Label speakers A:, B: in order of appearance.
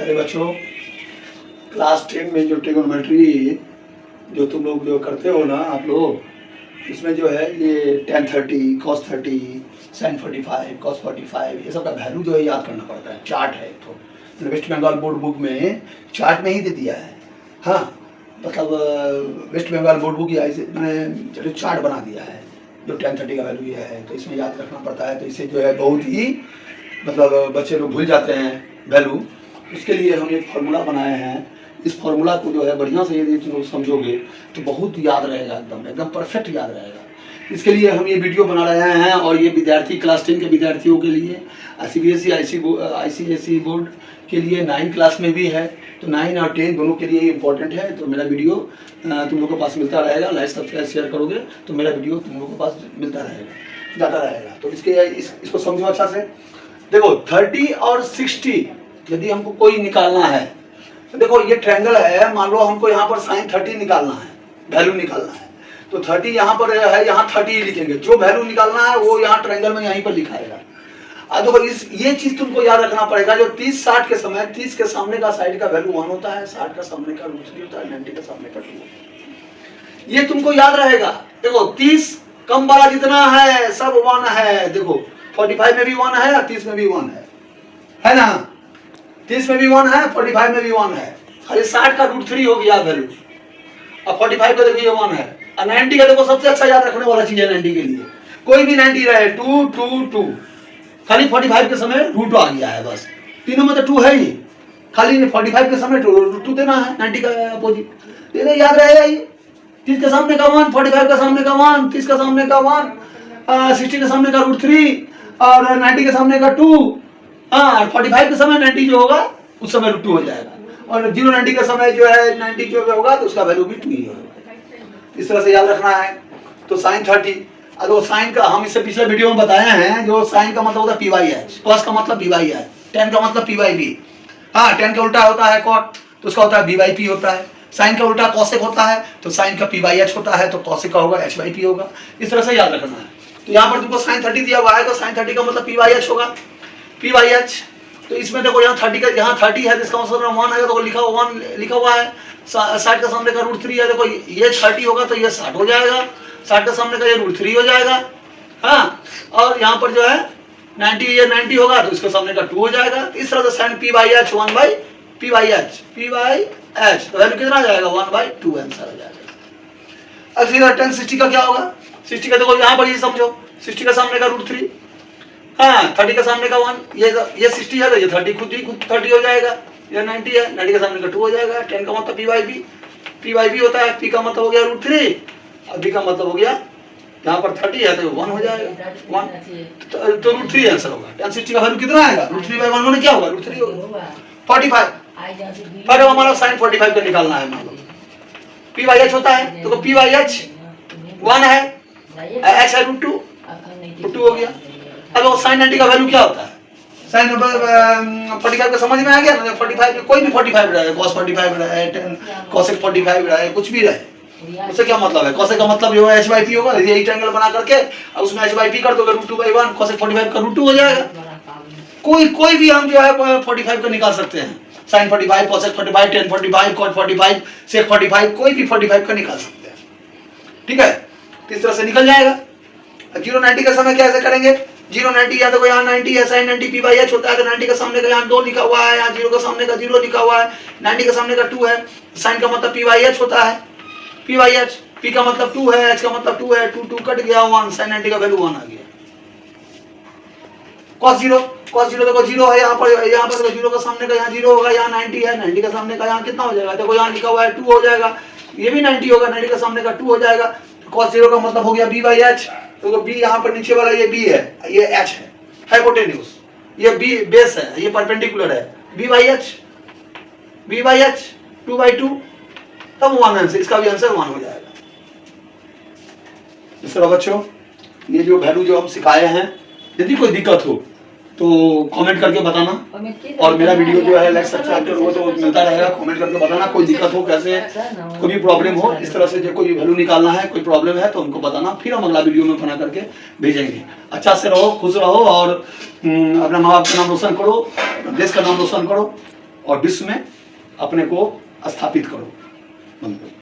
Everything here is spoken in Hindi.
A: प्यारे बच्चों, क्लास 10 में जो ट्रिगोनोमेट्री जो तुम लोग जो करते हो ना आप लोग, इसमें जो है ये tan 30, cos 30, sin 45, cos 45 ये सब का वैल्यू जो है याद करना पड़ता है। चार्ट है तो वेस्ट बंगाल बोर्ड बुक में चार्ट में ही दे दिया है। हाँ, मतलब वेस्ट बंगाल बोर्ड बुक या इसे मैंने चलो चार्ट बना दिया है जो tan 30 का वैल्यू ये है, तो इसमें याद रखना पड़ता है। तो इसे जो है बहुत ही मतलब बच्चे लोग भूल जाते हैं वैल्यू। उसके लिए हम एक फार्मूला बनाए हैं। इस फार्मूला को जो है बढ़िया से यदि तुम लोग समझोगे तो बहुत याद रहेगा, एकदम एकदम परफेक्ट याद रहेगा। इसके लिए हम ये वीडियो बना रहे हैं और ये विद्यार्थी क्लास 10 के विद्यार्थियों के लिए, CBSE ICSE बोर्ड के लिए 9 क्लास में भी है, तो 9 और 10 दोनों के लिए इम्पोर्टेंट है। तो मेरा वीडियो तुम लोगों के पास मिलता रहेगा, लाइक सब्सक्राइब शेयर करोगे तो मेरा वीडियो तुम लोगों के पास मिलता रहेगा, जाता रहेगा। तो इसको समझो अच्छा से। देखो 30 और 60 यदि हमको कोई निकालना है, तो देखो ये ट्रायंगल है, मान लो हमको यहाँ पर sin 30 निकालना है, वैल्यू निकालना है, तो 30 यहाँ पर है, यहाँ 30 ही लिखेंगे। जो वैल्यू निकालना है वो यहाँ ट्रायंगल में यहीं पर लिखाएगा। अब देखो ये चीज तुमको याद रखना पड़ेगा, जो 30-60 के समय 30 के सामने का साइड का वैल्यू 1 होता है, 60 का सामने का √3 होता है, 90 का सामने का 2 होता है। ये तुमको याद रहेगा। देखो 30 कम वाला जितना है सब 1 है। देखो 45 में भी 1 है और 30 में भी 1 है ना। 30 में भी 1 है, 45 में भी 1 है। खाली 60 का √3 हो गया वैल्यू। अब 45 का देखिए 1 है और 90 का देखो सबसे अच्छा याद रखने वाला चीज है 90 के लिए। कोई भी 90 रहे 2 2 2, खाली 45 के समय √2 आ गया है बस। तीनों में तो 2 है ही, खाली 45 के समय √2 देना है 90 का अपोजिट। ये याद रहेगा। ये 30 के सामने का 1, 45 का सामने का 1, 30 का सामने का 1, 60 के सामने का √3 और 90 के सामने का 2। हाँ, 45 के समय 90 जो होगा उस समय √2 हो जाएगा, और 0-90 का समय जो है 90 जो होगा तो उसका वैल्यू भी 2 ही होगा। इस तरह से याद रखना है। तो sin 30, अगर साइन का हम इससे पिछले वीडियो में बताए हैं, जो साइन का मतलब होता है PYH, cos का मतलब BYH, tan का मतलब PYB। हाँ, tan का उल्टा होता है cot, तो उसका होता है BYP होता है। साइन का उल्टा cosec होता है, तो साइन का PYH होता है, तो cosec का होगा HYP होगा। इस तरह से याद रखना है। तो यहाँ पर तुमको sin 30 दिया हुआ है, तो sin 30 का मतलब PYH होगा, PYH। तो इसमें देखो यहाँ 30 का, यहाँ 30 है, इसका मतलब 1 है, तो लिखा हुआ 1 लिखा हुआ है। 60 का सामने का √3 है, देखो ये 30 होगा तो ये 60 हो जाएगा, 60 का सामने का ये √3 हो जाएगा। हाँ, और यहाँ पर जो है 90, ये 90 होगा तो इसके सामने का 2 हो जाएगा। इस तरह से sin PYH 1/PYH, PYH तो वैल्यू कितना आ जाएगा 1/2 आंसर आ जाएगा। अब फिर tan 60 का क्या होगा? 60 का देखो यहाँ पर ये समझो, 60 का सामने का √3, हाँ 30 का सामने का 1, ये 60 है तो ये 30 खुद 30 हो जाएगा। ये 90 है, 90 का सामने का 2 हो जाएगा। tan का मतलब PYB होता है, P का मतलब हो गया √3 और B का मतलब हो गया, यहाँ पर 30 है तो 1 हो जाएगा, 1 तो √3 आंसर होगा। tan 60 का वैल्यू कितना आएगा? √3/1 में क्या होगा? √3 होगा। 45 पर हमारा sin 45 का निकालना है। मान लो PYH होता है, तो PYH 1 है, H है √2 हो गया। अब वो sin 90 का वैल्यू क्या होता है? sin 45 का समझ में आ गया ना। 45 में कोई भी 45 रहे, cos 45 रहे, cosec 45 रहे, कुछ भी रहे, उससे क्या मतलब है? cosec का मतलब जो है HYP होगा। यही ट्रायंगल बना करके अब उसमें HYP कर दोगे, √2/1, cosec 45 का √2 हो जाएगा। कोई भी हम जो है 45 का निकाल सकते हैं। sin 45, cosec 45, tan 45, cot 45, sec 45, कोई भी 45 का निकाल सकते हैं। ठीक है, इस तरह से निकल जाएगा। 0-90 का समय कैसे करेंगे? 0-90 या तो यहाँ 90 है, sin 90 PYH होता है, तो 90 का सामने का यहाँ 2 लिखा हुआ है, यहाँ 0 का सामने का 0 लिखा हुआ है, 90 का सामने का 2 है। sin का मतलब PYH होता है, PYH, P का मतलब 2 है, H का मतलब 2 है, 2 कट गया 1, sin 90 का वैल्यू 1 आ गया। cos 0 देखो 0 है, यहाँ पर 0 का सामने का यहाँ 0 होगा, यहाँ 90 है, 90 का सामने का यहाँ कितना हो जाएगा? देखो यहाँ लिखा हुआ है 2 हो जाएगा, ये भी 90 होगा, 90 का सामने का 2 हो जाएगा। cos 0 का मतलब हो गया BYH, तो B यहाँ पर नीचे वाला ये B है, ये H है, हाइपोटेन्यूज, ये B बेस है, ये परपेंडिकुलर है, BYH 2/2, तब 1 आंसर, इसका भी आंसर 1 हो जाएगा। इस तरह बच्चों ये जो वैल्यू जो हम सिखाए हैं, यदि कोई दिक्कत हो तो कमेंट करके बताना, और मेरा वीडियो जो है लाइक सब्सक्राइब करोगे तो मिलता रहेगा। कमेंट करके बताना कोई दिक्कत हो, कैसे कोई भी प्रॉब्लम हो, इस तरह से जो कोई वैल्यू निकालना है, कोई प्रॉब्लम है तो हमको बताना, फिर हम अगला वीडियो में बना करके भेजेंगे। अच्छा से रहो, खुश रहो और अपना माँ बाप का नाम रोशन करो, देश का नाम रोशन करो। और विश्व में अपने को स्थापित करो।